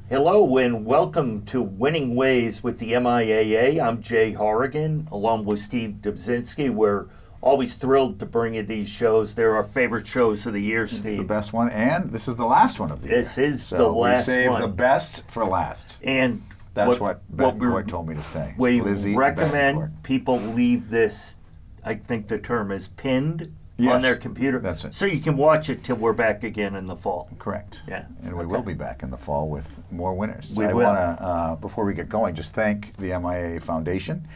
Hello and welcome to Winning Ways with the MIAA. I'm Jay Horrigan, along with Steve Dubzinski. We're always thrilled to bring you these shows. They're our favorite shows of the year, Steve. It's the best one, and this is the last one of the year. This is the last one. We save the best for last. And that's what Betancourt told me to say. We Lizzie recommend Betancourt. people leave this, I think the term is pinned Yes, on their computer. that's it. So you can watch it till we're back again in the fall. Correct. Yeah. And we will be back in the fall with more winners. We I will. want to, before we get going, just thank the MIAA Foundation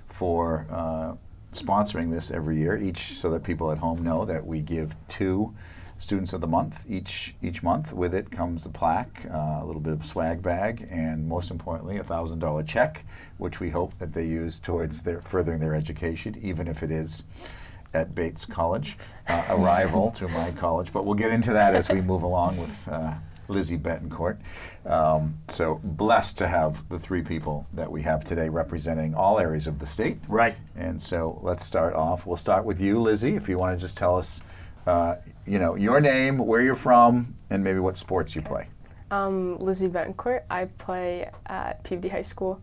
for sponsoring this every year, so that people at home know that we give 2 Students of the Month each month. With it comes the plaque, a little bit of swag bag, and most importantly, a $1,000 check, which we hope that they use towards furthering their education, even if it is at Bates College, a rival to my college. But we'll get into that as we move along with Lizzie Betancourt. So blessed to have the 3 people that we have today representing all areas of the state. Right. And so let's start off. We'll start with you, Lizzie, if you want to just tell us your name, where you're from, and maybe what sports you play. Lizzie Betancourt. I play at PVD High School,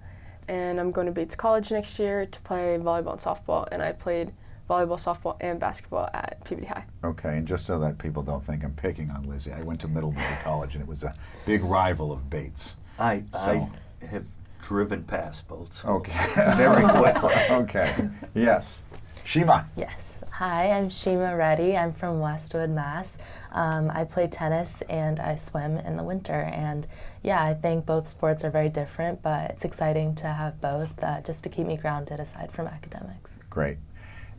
and I'm going to Bates College next year to play volleyball and softball, and I played volleyball, softball, and basketball at PVD High. Okay, and just so that people don't think I'm picking on Lizzie, I went to Middlebury College, and it was a big rival of Bates. I have driven past both schools. Okay. Very quickly. Okay. Yes. Shima. Yes. Hi, I'm Shima Reddy. I'm from Westwood, Mass. I play tennis and I swim in the winter. And yeah, I think both sports are very different, but it's exciting to have both just to keep me grounded aside from academics. Great.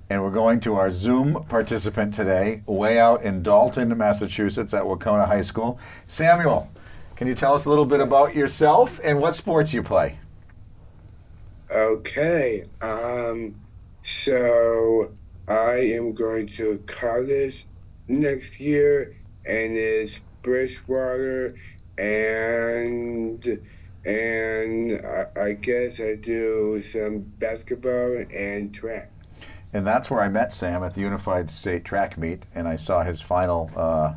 And we're going to our Zoom participant today, way out in Dalton, Massachusetts at Wacona High School. Samuel, can you tell us a little bit about yourself and what sports you play? Okay. So I am going to college next year, and it's Bridgewater, and I guess I do some basketball and track. And that's where I met Sam at the Unified State Track Meet, and I saw his final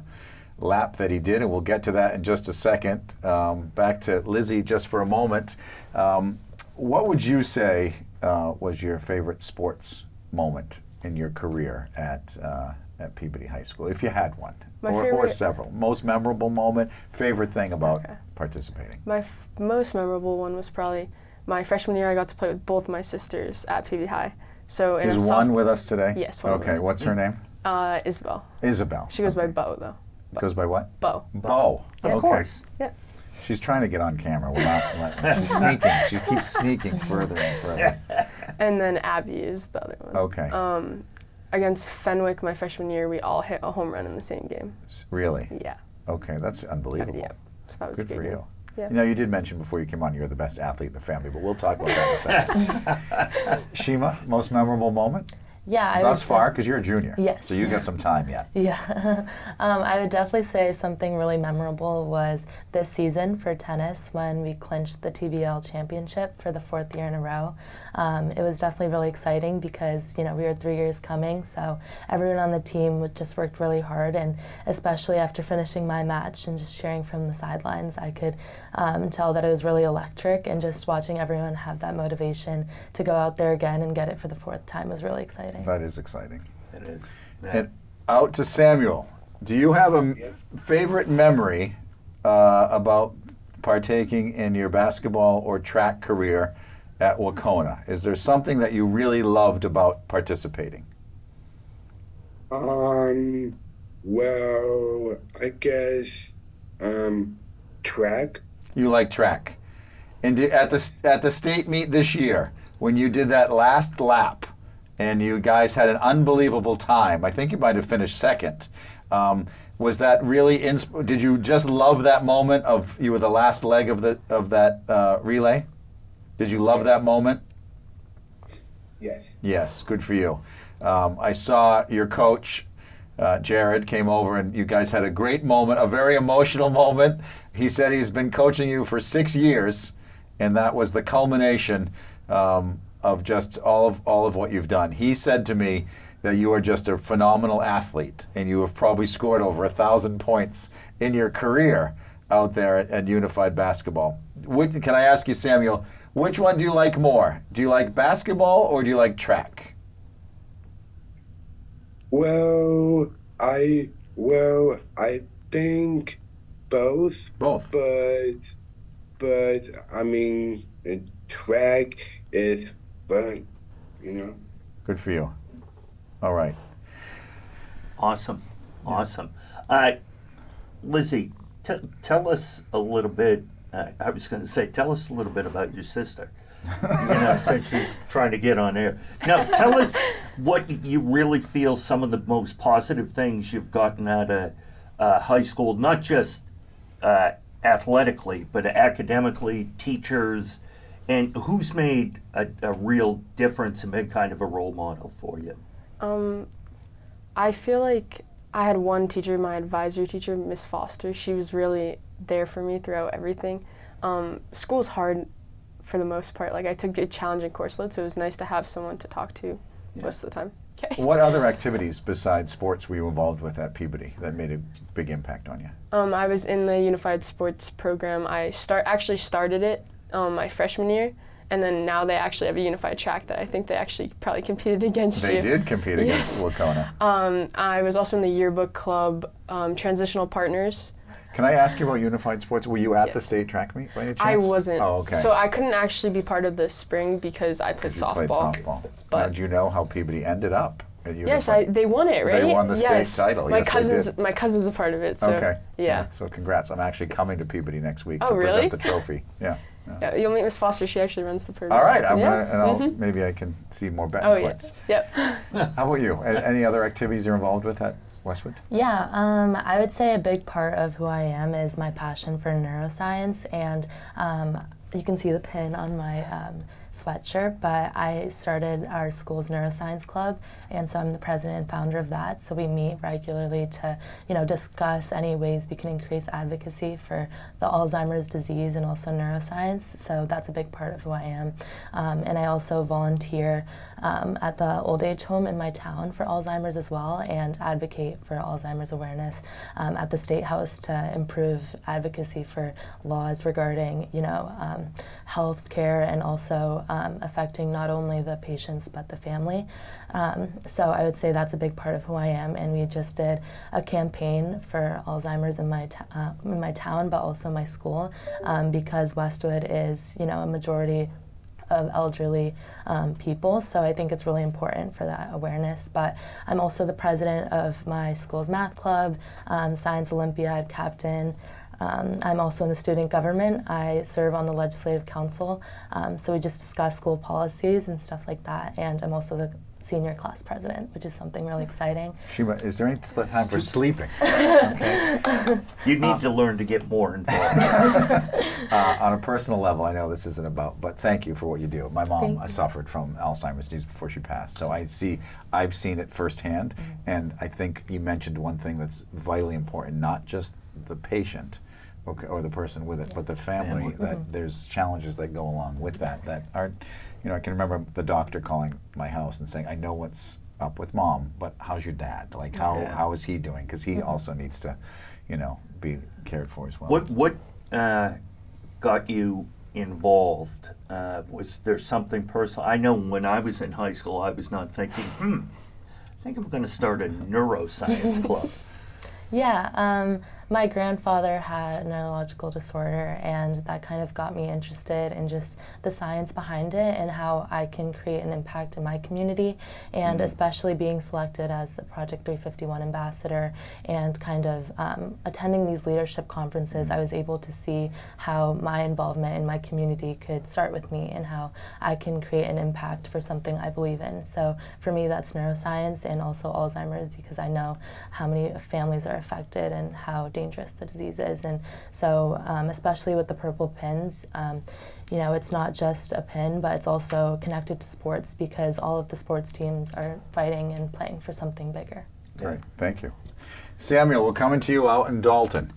lap that he did, and we'll get to that in just a second. Back to Lizzie just for a moment. What would you say was your favorite sports moment in your career at Peabody High School, if you had one, or several? Most memorable moment, favorite thing about participating? My most memorable one was probably my freshman year. I got to play with both my sisters at PVD High. So Is one with us today? Yes, one Okay, what's her name? Isabel. Isabel. She goes by Bo, though. Goes by what? Bo. Bo. Yeah. Of course. Yeah. She's trying to get on camera. We're not letting her. She's sneaking. She keeps sneaking further and further. And then Abby is the other one. Okay. Against Fenwick my freshman year, we all hit a home run in the same game. Really? Yeah. Okay, that's unbelievable. Yeah. So that was Good a good for game. you. Yeah. You did mention before you came on you're the best athlete in the family, but we'll talk about that in a second. Shima, most memorable moment? Yeah, Thus far, because you're a junior. Yes. So you got some time yet. Yeah. I would definitely say something really memorable was this season for tennis when we clinched the TVL championship for the 4th year in a row. It was definitely really exciting because, we were 3 years coming, so everyone on the team just worked really hard, and especially after finishing my match and just cheering from the sidelines, I could tell that it was really electric, and just watching everyone have that motivation to go out there again and get it for the 4th time was really exciting. That is exciting. It is. Yeah. And out to Samuel. Do you have a favorite memory about partaking in your basketball or track career at Wacona? Is there something that you really loved about participating? Well, I guess track. You like track. And at the state meet this year, when you did that last lap, and you guys had an unbelievable time. I think you might have finished second. Was that really? Did you just love that moment of you were the last leg of that relay? Did you love that moment? Yes. Yes. Good for you. I saw your coach, Jared, came over, and you guys had a great moment, a very emotional moment. He said he's been coaching you for 6 years, and that was the culmination of just all of what you've done. He said to me that you are just a phenomenal athlete, and you have probably scored over 1,000 points in your career. out there at Unified Basketball. Can I ask you, Samuel, which one do you like more? Do you like basketball or do you like track? Well, I think both. Both. But I mean, track is fun, you know. Good for you. All right. Awesome. Lizzie, tell us a little bit. I was going to say, tell us a little bit about your sister. Since she's trying to get on air. Now, tell us what you really feel some of the most positive things you've gotten out of high school, not just athletically, but academically, teachers, and who's made a real difference and been kind of a role model for you? I feel like I had one teacher, my advisory teacher, Miss Foster. She was really there for me throughout everything. School's hard for the most part. Like, I took a challenging course load, so it was nice to have someone to talk to most of the time. Okay. What other activities besides sports were you involved with at Peabody that made a big impact on you? I was in the Unified Sports program. I actually started it my freshman year, and then now they actually have a unified track that I think they actually probably competed against you. They did compete against Wacona. I was also in the yearbook club, Transitional Partners. Can I ask you about Unified Sports? Were you at the state track meet by any chance? I wasn't. Oh, okay. So I couldn't actually be part of the spring because I played softball. Played softball. But now, do you know how Peabody ended up at Unified? yes, they won it, right? They won the state title. My Yes, they did. my cousin's a part of it. So Okay. yeah. So congrats. I'm actually coming to Peabody next week Oh, to really? present the trophy. Yeah. Yeah, you'll meet Miss Foster. She actually runs the program. All right. I'm yeah. gonna, and maybe I can see more betting Oh yeah. points. Yep. How about you? Any other activities you're involved with at Westwood? Yeah, I would say a big part of who I am is my passion for neuroscience, and you can see the pin on my sweatshirt, but I started our school's neuroscience club, and so I'm the president and founder of that. So we meet regularly to, discuss any ways we can increase advocacy for the Alzheimer's disease and also neuroscience. So that's a big part of who I am. And I also volunteer at the old age home in my town for Alzheimer's as well, and advocate for Alzheimer's awareness at the State House to improve advocacy for laws regarding, health care and also affecting not only the patients but the family. So I would say that's a big part of who I am, and we just did a campaign for Alzheimer's in my town, but also my school, because Westwood is, a majority of elderly people, so I think it's really important for that awareness. But I'm also the president of my school's math club, Science Olympiad captain. I'm also in the student government. I serve on the legislative council, so we just discuss school policies and stuff like that, and I'm also the senior class president, which is something really exciting. Is there any time for sleeping? Okay. You need to learn to get more involved. On a personal level, I know this isn't about, but thank you for what you do. My mom suffered from Alzheimer's disease before she passed, so I've seen it firsthand, and I think you mentioned one thing that's vitally important, not just the patient or the person with it, but the family, that there's challenges that go along with that aren't, I can remember the doctor calling my house and saying, I know what's up with mom, but how's your dad? Like, how is he doing? Because he also needs to, be cared for as well. What got you involved? Was there something personal? I know when I was in high school, I was not thinking, I think I'm going to start a neuroscience club. Yeah, my grandfather had a neurological disorder, and that kind of got me interested in just the science behind it and how I can create an impact in my community, and especially being selected as a Project 351 ambassador and kind of attending these leadership conferences. I was able to see how my involvement in my community could start with me and how I can create an impact for something I believe in. So for me, that's neuroscience and also Alzheimer's, because I know how many families are affected and how dangerous the disease is. And so especially with the purple pins, it's not just a pin, but it's also connected to sports, because all of the sports teams are fighting and playing for something bigger. Great, thank you. Samuel, we're coming to you out in Dalton.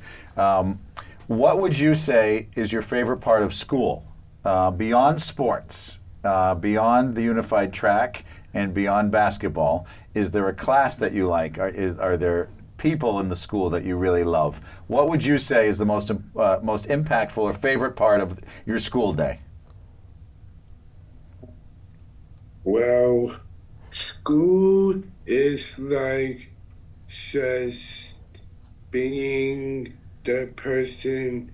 What would you say is your favorite part of school? Beyond sports, beyond the unified track, and beyond basketball, is there a class that you like? Are there people in the school that you really love. What would you say is the most impactful or favorite part of your school day? Well, school is like just being the person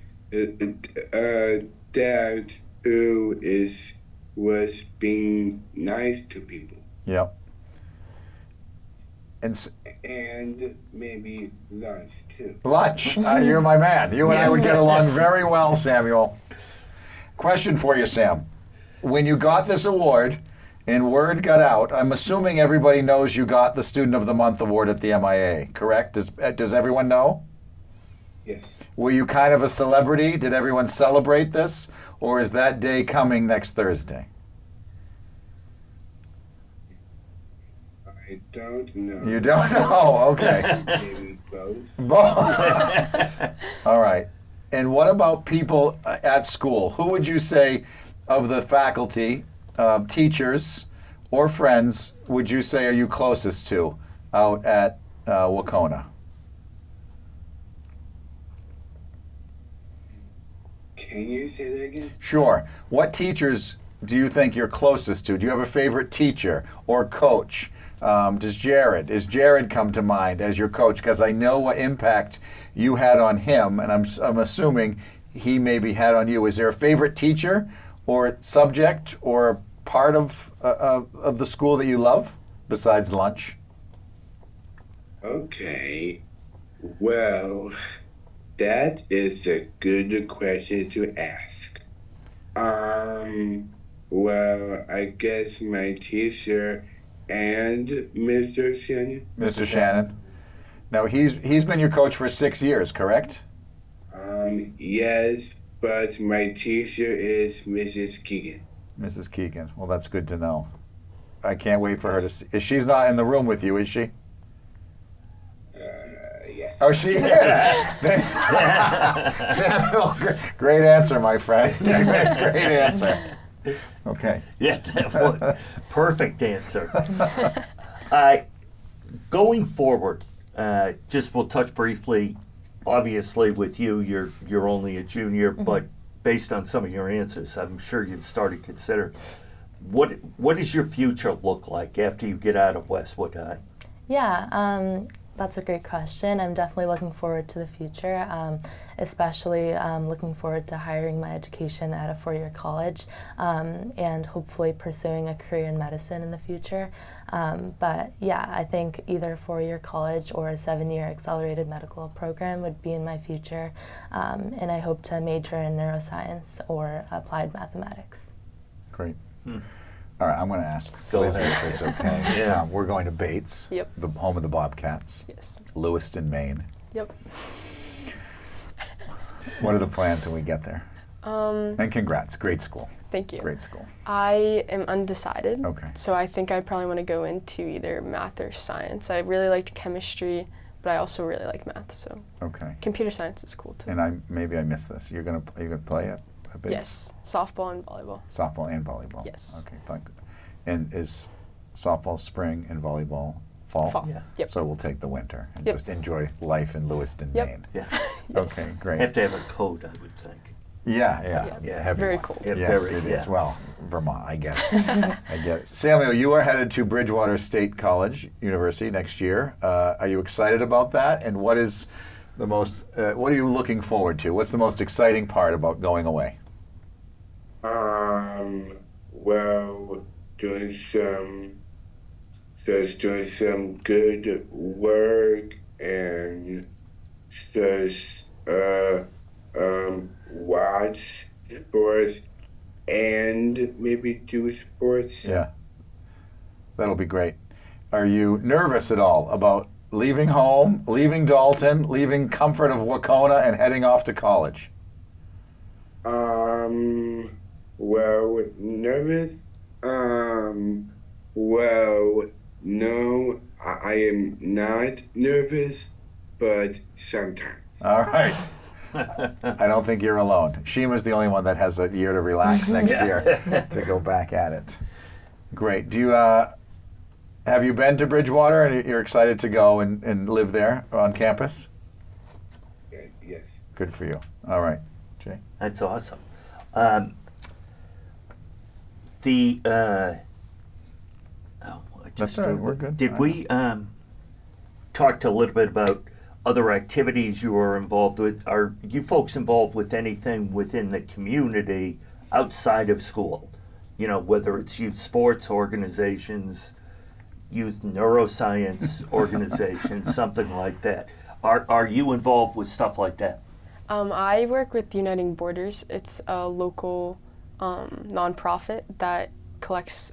that who was being nice to people. Yep. And maybe lunch too. Lunch. You're my man. You and I would get along very well, Samuel. Question for you, Sam. When you got this award and word got out, I'm assuming everybody knows you got the Student of the Month award at the MIAA, correct? Does everyone know? Yes. Were you kind of a celebrity? Did everyone celebrate this? Or is that day coming next Thursday? I don't know. You don't know? Okay. Maybe both. All right. And what about people at school? Who would you say of the faculty, teachers, or friends would you say are you closest to out at Wacona? Can you say that again? Sure. What teachers do you think you're closest to? Do you have a favorite teacher or coach? Is Jared come to mind as your coach? Because I know what impact you had on him, and I'm assuming he maybe had on you. Is there a favorite teacher or subject or part of the school that you love besides lunch? Okay. Well, that is a good question to ask. Well, I guess my teacher and Mr. Shannon. Mr. Shannon. Now he's been your coach for 6 years, correct? Yes, but my teacher is Mrs. Keegan. Mrs. Keegan. Well, that's good to know. I can't wait for her to see. She's not in the room with you, is she? Yes. Oh, she is. Samuel, great answer, my friend. Great answer. Okay. Yeah, that was perfect answer. Going forward, just we'll touch briefly. Obviously, with you, you're only a junior, but based on some of your answers, I'm sure you've started to consider what does your future look like after you get out of Westwood High? Yeah, that's a great question. I'm definitely looking forward to the future, especially looking forward to hiring my education at a four-year college and hopefully pursuing a career in medicine in the future. But yeah, I think either a four-year college or a 7-year accelerated medical program would be in my future. And I hope to major in neuroscience or applied mathematics. Great. All right, I'm going to ask Go Lizzie ahead. if it's okay. Yeah. We're going to Bates, Yep. the home of the Bobcats, Yes. Lewiston, Maine. Yep. What are the plans when we get there? And congrats, great school. Thank you. Great school. I am undecided. Okay. So I think I probably want to go into either math or science. I really liked chemistry, but I also really like math. So Okay. computer science is cool too. And maybe I missed this. Are you gonna play at Bates? Yes, softball and volleyball. Softball and volleyball. Yes. Okay. And is softball spring and volleyball fall? Fall. Yeah. Yep. So we'll take the winter and Yep. just enjoy life in Lewiston, Yep. Maine. Yeah, Yes. Okay, great. have to have a code, I would think. Yeah. Yeah. Heavy Very one. cold. Yeah, Yes, very, it is. yeah. Well, Vermont, I get it. I get it. Samuel, you are headed to Bridgewater State College University next year. Are you excited about that? And what is the most? What are you looking forward to? What's the most exciting part about going away? Well, doing some good work and just watch sports and maybe do sports. Yeah, that'll be great. Are you nervous at all about leaving home, leaving Dalton, leaving comfort of Wacona, and heading off to college? Well, nervous? Well, no, I am not nervous, but sometimes. All right. I don't think you're alone. Shima's the only one that has a year to relax next year to go back at it. Great. Do you Have you been to Bridgewater and you're excited to go and live there on campus? Yes. Good for you. All right, Jay. That's awesome. The oh, I just That's all right, we're good. Did I we talked a little bit about other activities you are involved with? Are you folks involved with anything within the community outside of school? You know, whether it's youth sports organizations, youth neuroscience organizations, something like that. Are you involved with stuff like that? I work with Uniting Borders. It's a local nonprofit that collects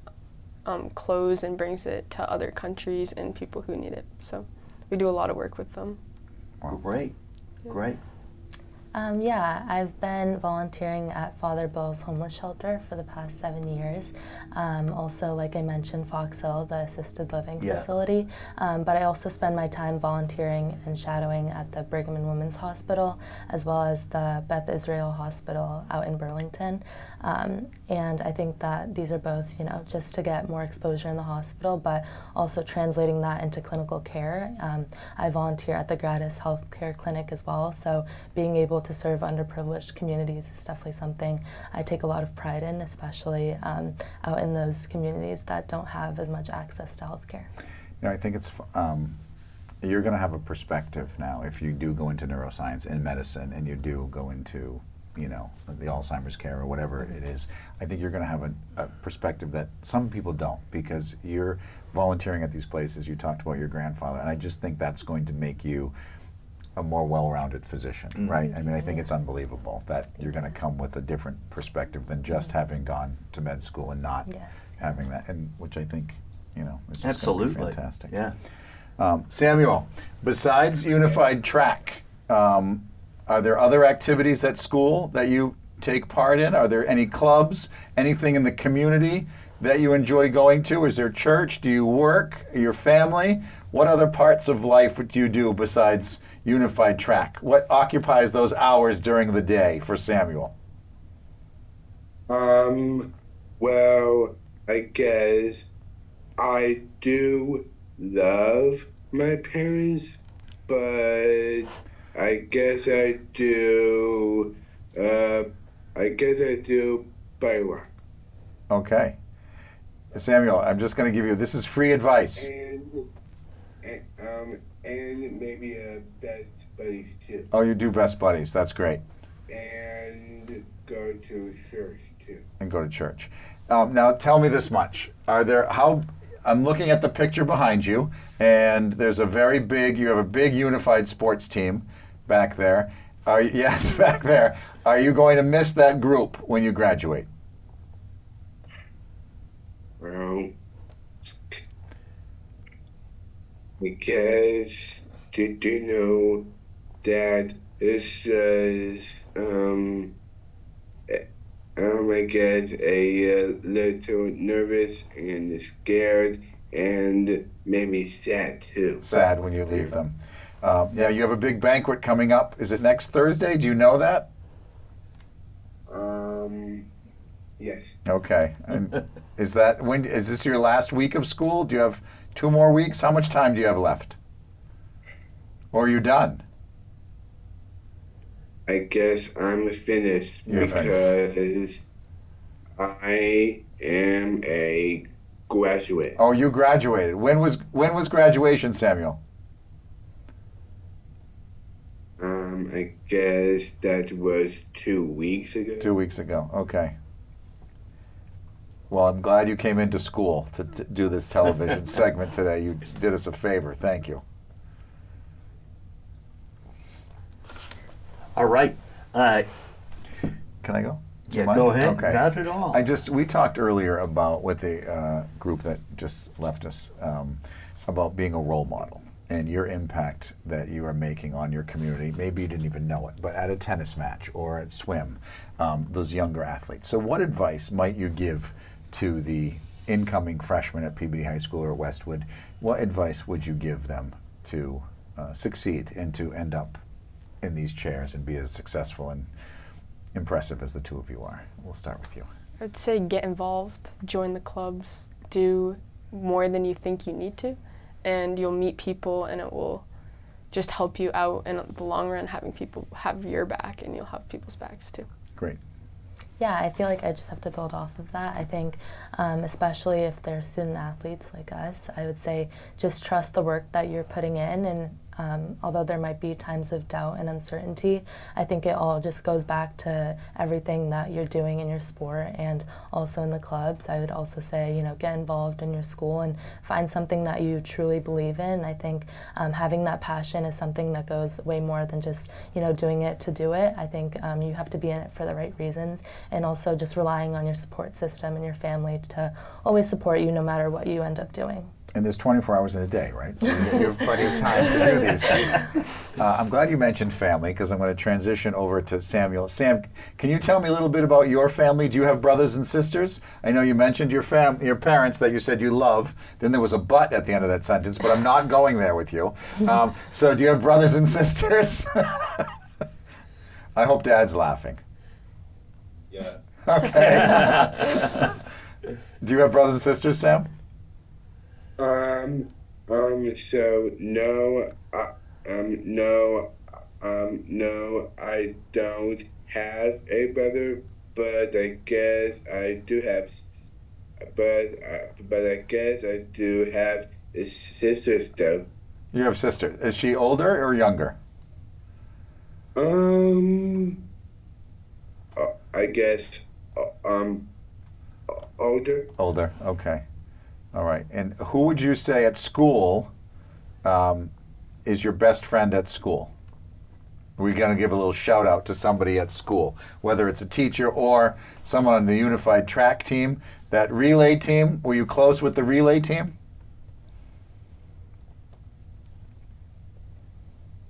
clothes and brings it to other countries and people who need it. So we do a lot of work with them. Great, great. Yeah, I've been volunteering at Father Bill's homeless shelter for the past 7 years. Also, like I mentioned, Fox Hill, the assisted living facility. But I also spend my time volunteering and shadowing at the Brigham and Women's Hospital, as well as the Beth Israel Hospital out in Burlington. And I think that these are both, you know, just to get more exposure in the hospital, but also translating that into clinical care. I volunteer at the Gratis Healthcare Clinic as well, so being able to serve underprivileged communities is definitely something I take a lot of pride in, especially out in those communities that don't have as much access to healthcare. You know, I think it's you're going to have a perspective now if you do go into neuroscience and medicine, and you do go into, you know, the Alzheimer's care or whatever it is. I think you're going to have a perspective that some people don't, because you're volunteering at these places. You talked about your grandfather, and I just think that's going to make you a more well-rounded physician, right? I mean, I think it's unbelievable that you're going to come with a different perspective than just having gone to med school and not having that, and which I think, you know, is just gonna be fantastic. Yeah. Samuel, besides unified track, are there other activities at school that you take part in? Are there any clubs, anything in the community that you enjoy going to? Is there church? Do you work? Your family? What other parts of life do you do besides unified track? What occupies those hours during the day for Samuel? Well, I guess I do love my parents, but I guess I do body rock. Okay. Samuel, I'm just going to give you, this is free advice. And maybe best buddies too. Oh, you do best buddies. That's great. And go to church too. And go to church. Now, tell me this much. I'm looking at the picture behind you, and there's you have a big unified sports team back there. Yes, back there. Are you going to miss that group when you graduate? Well, because did you know that it's just I get a little nervous and scared and maybe sad too. Sad when you leave them. Yeah, you have a big banquet coming up. Is it next Thursday? Do you know that? Yes. Okay. And is this your last week of school? Do you have 2 more weeks? How much time do you have left? Or are you done? I guess I'm finished You're because I am a graduate. Oh, you graduated. When was graduation, Samuel? I guess that was 2 weeks ago. 2 weeks ago. Okay. Well, I'm glad you came into school to do this television segment today. You did us a favor. Thank you. All right. Can I go? Do you Yeah, mind? go ahead. Okay. Not at all. We talked earlier about with the group that just left us about being a role model and your impact that you are making on your community. Maybe you didn't even know it, but at a tennis match or at swim, those younger athletes. So what advice might you give to the incoming freshmen at Peabody High School or Westwood? What advice would you give them to succeed and to end up in these chairs and be as successful and impressive as the two of you are? We'll start with you. I'd say get involved, join the clubs, do more than you think you need to, and you'll meet people, and it will just help you out in the long run, having people have your back, and you'll have people's backs too. Great. Yeah, I feel like I just have to build off of that. I think, especially if they're student athletes like us, I would say just trust the work that you're putting in. And although there might be times of doubt and uncertainty, I think it all just goes back to everything that you're doing in your sport and also in the clubs. I would also say, get involved in your school and find something that you truly believe in. I think having that passion is something that goes way more than just, doing it to do it. I think you have to be in it for the right reasons, and also just relying on your support system and your family to always support you no matter what you end up doing. And there's 24 hours in a day, right? So you have plenty of time to do these things. I'm glad you mentioned family, because I'm going to transition over to Samuel. Sam, can you tell me a little bit about your family? Do you have brothers and sisters? I know you mentioned your parents that you said you love. Then there was a but at the end of that sentence, but I'm not going there with you. So do you have brothers and sisters? I hope Dad's laughing. Yeah. Okay. Do you have brothers and sisters, Sam? So no, no, I don't have a brother, but I guess I do have, but I guess I do have a sister though. You have a sister. Is she older or younger? I guess, older. Older, okay. All right. And who would you say at school is your best friend at school? We're going to give a little shout out to somebody at school, whether it's a teacher or someone on the unified track team. That relay team, were you close with the relay team?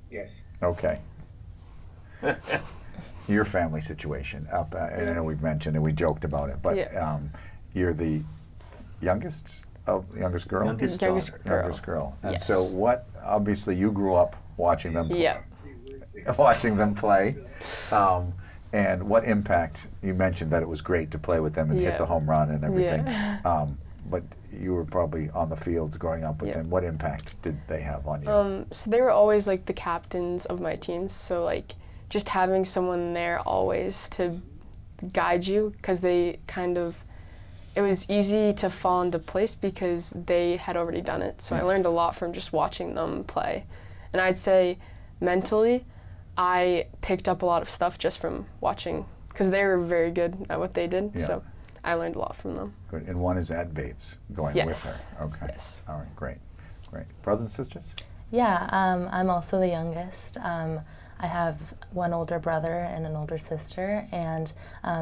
Yes. Okay. Your family situation up, and I know we've mentioned and we joked about it, but you're the youngest youngest girl? Youngest Youngest daughter. Youngest girl. And Yes. so what, obviously you grew up watching them Yeah. watching them play. And what impact, you mentioned that it was great to play with them and hit Yeah. the home run and everything. Yeah. But you were probably on the fields growing up with Yeah. them. What impact did they have on you? So they were always like the captains of my teams. So like just having someone there always to guide you, because they kind of, it was easy to fall into place because they had already done it. So I learned a lot from just watching them play. And I'd say mentally, I picked up a lot of stuff just from watching, because they were very good at what they did. Yeah. So I learned a lot from them. Good. And one is at Bates, going Yes. with her. Okay. Yes. All right, great. Great. Brothers and sisters? Yeah, I'm also the youngest. I have one older brother and an older sister, and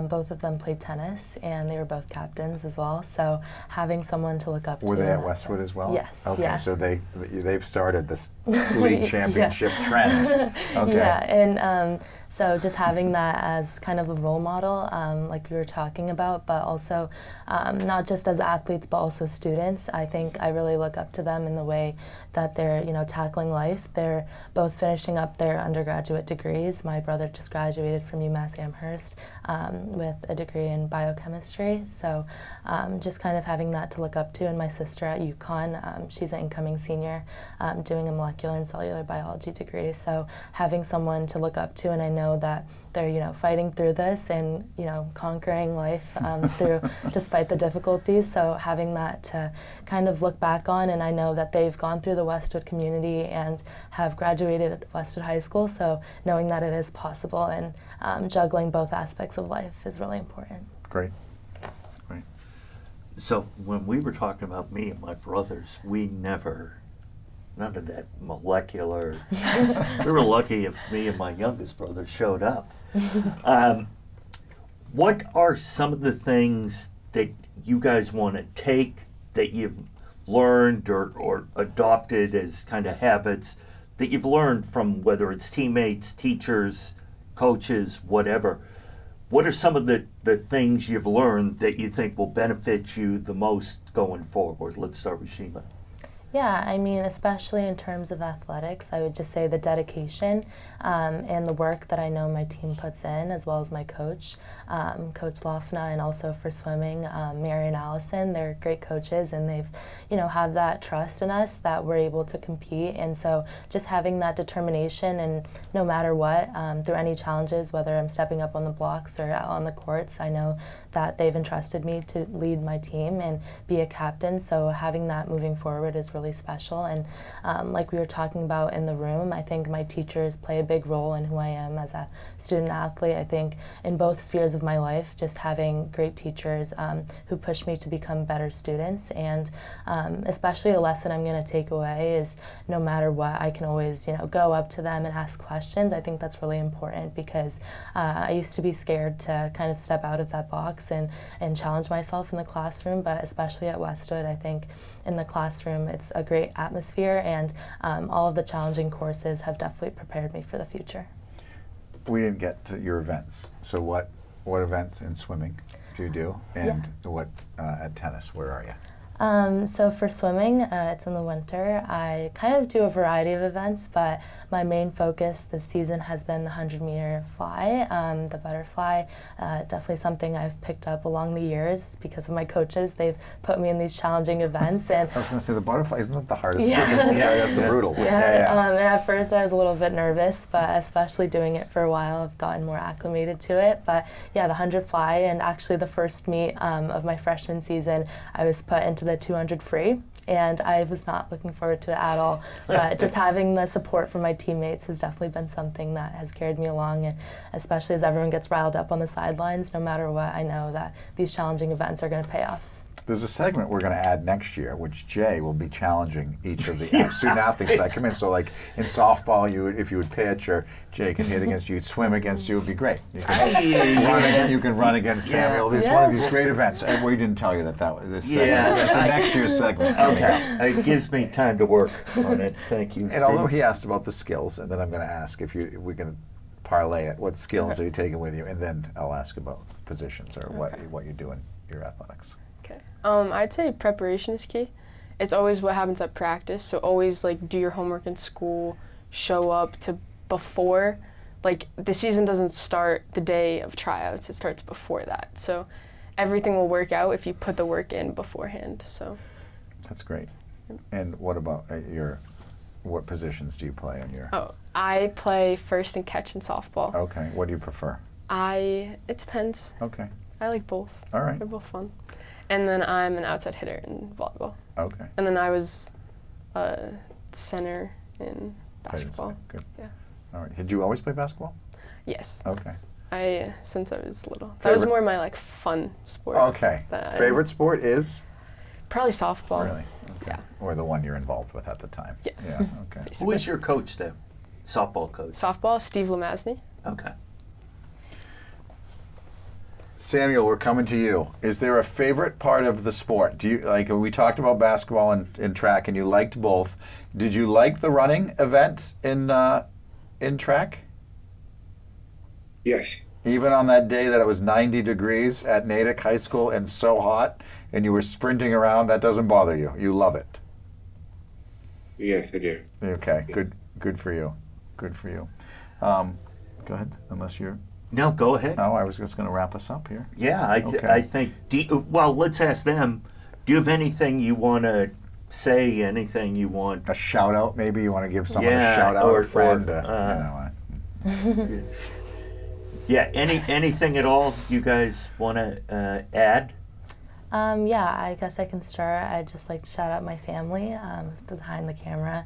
both of them played tennis, and they were both captains as well. So having someone to look up to. Were they in at that Westwood sense. as well? Yes. Okay, Yeah. so they've started this league championship trend. Okay. Yeah, and so just having that as kind of a role model, like we were talking about, but also not just as athletes, but also students. I think I really look up to them in the way that they're, tackling life. They're both finishing up their undergraduate degrees. My brother just graduated from UMass Amherst with a degree in biochemistry. So just kind of having that to look up to. And my sister at UConn, she's an incoming senior doing a molecular and cellular biology degree. So having someone to look up to, and I know that they're, fighting through this and, conquering life through despite the difficulties. So having that to kind of look back on, and I know that they've gone through the Westwood community and have graduated at Westwood High School. So knowing that it is possible and juggling both aspects of life is really important. Great. Great. So when we were talking about me and my brothers, none of that molecular. We were lucky if me and my youngest brother showed up. What are some of the things that you guys want to take that you've learned or adopted as kind of habits that you've learned from, whether it's teammates, teachers, coaches, whatever? What are some of the things you've learned that you think will benefit you the most going forward? Let's start with Sheila. Yeah, I mean, especially in terms of athletics, I would just say the dedication and the work that I know my team puts in, as well as my coach, Coach Lofna, and also for swimming, Mary and Allison. They're great coaches, and they've, have that trust in us that we're able to compete. And so just having that determination, and no matter what, through any challenges, whether I'm stepping up on the blocks or out on the courts, I know that they've entrusted me to lead my team and be a captain. So having that moving forward is really special. And like we were talking about in the room, I think my teachers play a big role in who I am as a student athlete. I think in both spheres of my life, just having great teachers who push me to become better students. And especially a lesson I'm going to take away is no matter what, I can always go up to them and ask questions. I think that's really important because I used to be scared to kind of step out of that box and challenge myself in the classroom, but especially at Westwood, I think in the classroom it's a great atmosphere, and all of the challenging courses have definitely prepared me for the future. We didn't get to your events. So what events in swimming do you do, and what at tennis? Where are you? So for swimming, it's in the winter. I kind of do a variety of events, but my main focus this season has been the 100-meter fly, the butterfly. Definitely something I've picked up along the years because of my coaches. They've put me in these challenging events. And I was going to say the butterfly, isn't that the hardest? Yeah. Yeah, that's the brutal one. Yeah. And at first I was a little bit nervous, but especially doing it for a while, I've gotten more acclimated to it. But yeah, the 100 fly, and actually the first meet of my freshman season, I was put into the 200 free, and I was not looking forward to it at all. But just having the support from my teammates has definitely been something that has carried me along, and especially as everyone gets riled up on the sidelines, no matter what, I know that these challenging events are going to pay off. There's a segment we're going to add next year, which Jay will be challenging each of the student athletes that come in. So, like in softball, if you would pitch, or Jay can hit against you, swim against you, it would be great. You can run against Samuel. It's one of these great events. We didn't tell you that was this segment. That's a next year's segment. Okay, it gives me time to work on it. Thank you, And Steve. although he asked about the skills, and then I'm going to ask if we can parlay it. What skills are you taking with you? And then I'll ask about positions or what you do in your athletics. Okay. I'd say preparation is key. It's always what happens at practice. So always do your homework in school, show up to before. The season doesn't start the day of tryouts. It starts before that. So everything will work out if you put the work in beforehand. So That's great. And what about what positions do you play in your? Oh, I play first and catch in softball. Okay. What do you prefer? It depends. Okay. I like both. All right. They're both fun. And then I'm an outside hitter in volleyball. Okay. And then I was a center in basketball. Good. Yeah. All right. Did you always play basketball? Yes. Okay. Since I was little. That was more my fun sport. Okay. Favorite sport is? Probably softball. Really? Okay. Yeah. Or the one you're involved with at the time? Yeah. Yeah, okay. Who is your coach there? Softball coach? Softball, Steve Lemazny. Okay. Samuel, we're coming to you. Is there a favorite part of the sport? Do you we talked about basketball and track, and you liked both. Did you like the running event in track? Yes. Even on that day that it was 90 degrees at Natick High School and so hot, and you were sprinting around, that doesn't bother you. You love it. Yes, I do. Okay. Yes. Good for you. Good for you. Go ahead, unless you're. No, go ahead. No, I was just going to wrap us up here. Yeah, Okay. I think. Let's ask them. Do you have anything you want to say? Anything you want? A shout out, maybe you want to give someone a Yeah, shout out, or- a friend. Yeah. Anything at all you guys want to add? Yeah, I guess I can start. I'd just like to shout out my family behind the camera.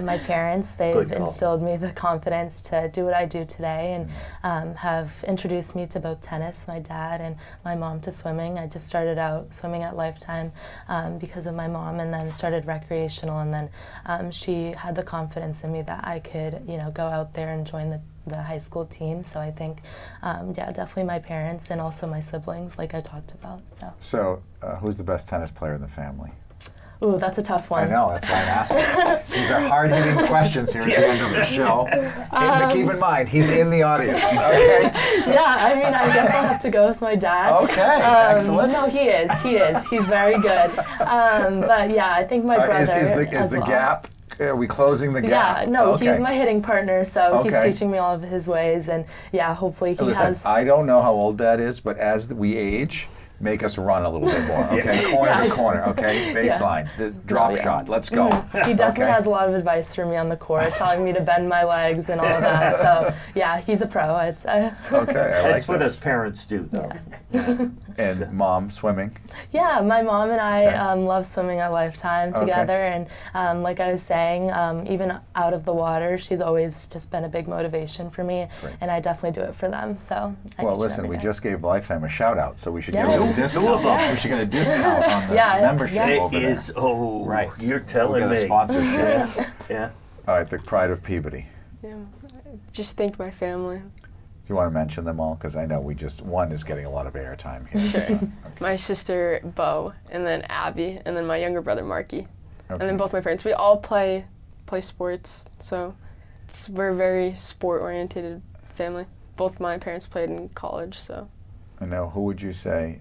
My parents, they've Good call. instilled me the confidence to do what I do today, and have introduced me to both tennis, my dad, and my mom to swimming. I just started out swimming at Lifetime because of my mom, and then started recreational, and then she had the confidence in me that I could, go out there and join the high school team. So I think, definitely my parents and also my siblings, like I talked about. So, who's the best tennis player in the family? Ooh, that's a tough one. I know, that's why I'm asking. These are hard-hitting questions here at the end of the show. But keep in mind, he's in the audience, okay? Yeah, I mean, I guess I'll have to go with my dad. Okay, excellent. No, he is. He's very good. But yeah, I think my brother Is the well. gap, are we closing the gap? Yeah, no, Okay. he's my hitting partner, so he's Okay. teaching me all of his ways, and yeah, hopefully he Listen, has. I don't know how old Dad is, but as we age, make us run a little bit more, okay? Corner to corner, okay? Baseline, the drop yeah. shot, let's go. He definitely Okay? has a lot of advice for me on the court, telling me to bend my legs and all of that. So yeah, he's a pro, I'd say. Okay, I like That's what this. us parents do, though. And Mom, swimming? Yeah, my mom and I Okay. love swimming a lifetime Okay. together, and like I was saying, even out of the water, she's always just been a big motivation for me, Great. and I definitely do it for them. So I Well, teach listen, every we day. just gave Lifetime a shout out, so we should get a Yes. little Two of discount. them. We should get a discount on the Yeah, membership yeah. over It there. is, oh, Right. you're We'll telling get me. a sponsorship. Yeah. All right, the Pride of Peabody. Yeah. Just thank my family. Do you want to mention them all? Because I know one is getting a lot of airtime here. My sister Bo, and then Abby, and then my younger brother Marky, and Okay. then both my parents. We all play sports, so we're a very sport oriented family. Both my parents played in college, so I know. Who would you say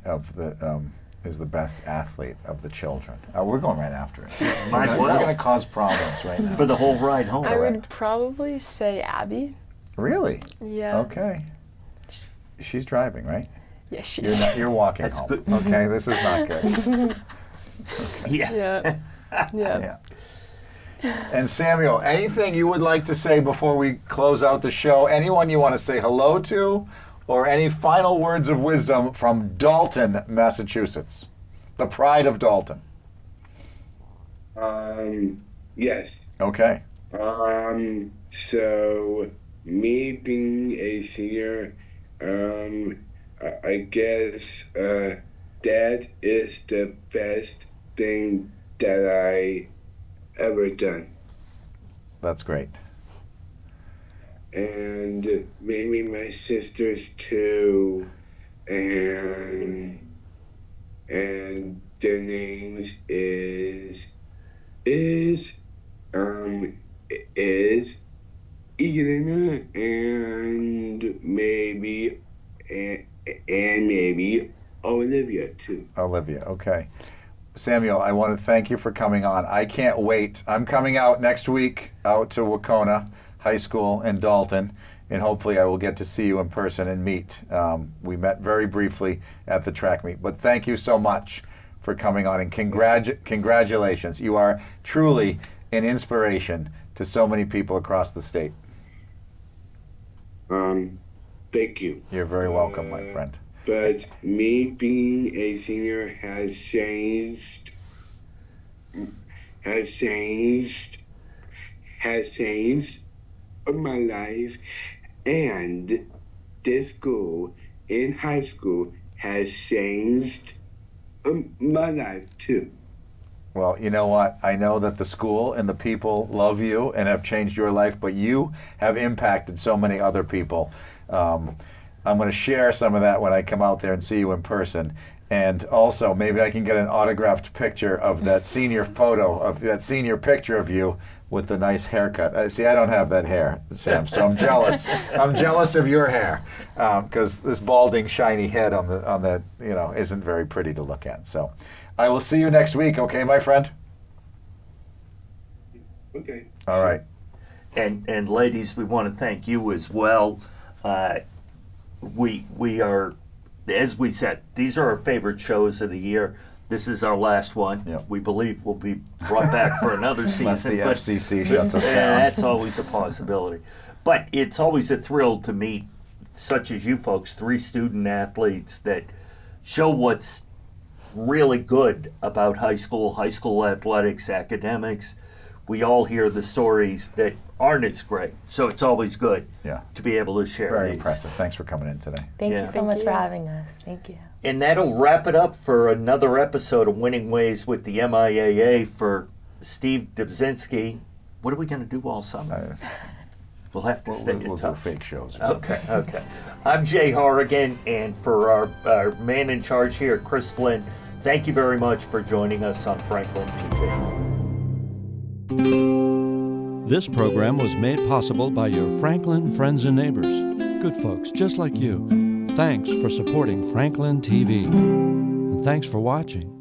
is the best athlete of the children? We're going right after it. Might as We're well. going to cause problems right now. For the whole ride home. I would probably say Abby. Really? Yeah. Okay. She's driving, right? Yeah, she's. You're walking That's home. good. Okay, this is not good. Yeah. Yeah. Yeah. Yeah. And Samuel, anything you would like to say before we close out the show? Anyone you want to say hello to? Or any final words of wisdom from Dalton, Massachusetts? The pride of Dalton. Yes. Okay. So me being a senior, I guess that is the best thing that I ever done. That's great. And maybe my sisters too, and their names is Elena and maybe Olivia too. Olivia, okay. Samuel, I want to thank you for coming on. I can't wait. I'm coming out next week out to Wacona High School in Dalton, and hopefully I will get to see you in person and meet. We met very briefly at the track meet, but thank you so much for coming on, and congratulations. You are truly an inspiration to so many people across the state. Thank you. You're very welcome, my friend. But me being a senior has changed my life, and this school in high school has changed my life too. Well, you know what? I know that the school and the people love you and have changed your life, but you have impacted so many other people. I'm going to share some of that when I come out there and see you in person. And also, maybe I can get an autographed picture of that senior photo, of that senior picture of you with the nice haircut. See, I don't have that hair, Sam, so I'm jealous. I'm jealous of your hair, because this balding, shiny head on the isn't very pretty to look at. So I will see you next week, okay, my friend? Okay. All right. And ladies, we want to thank you as well. We are, as we said, these are our favorite shows of the year. This is our last one. Yep. We believe we'll be brought back for another Unless season. the but FCC shuts us down. that's always a possibility. But it's always a thrill to meet such as you folks, 3 student athletes that show what's really good about high school athletics, academics. We all hear the stories that aren't as great, so it's always good Yeah. to be able to share Very these. impressive. Thanks for coming in today. Thank Yeah. you so Thank much for you. having us. Thank you. And that'll wrap it up for another episode of Winning Ways with the MIAA. For Steve Dubzinski, what are we going to do all summer? We'll have to stay in We'll do touch. fake shows. Or something. Okay. I'm Jay Horrigan, and for our man in charge here, Chris Flynn, Thank you very much for joining us on Franklin TV. This program was made possible by your Franklin friends and neighbors, good folks just like you. Thanks for supporting Franklin TV. And thanks for watching.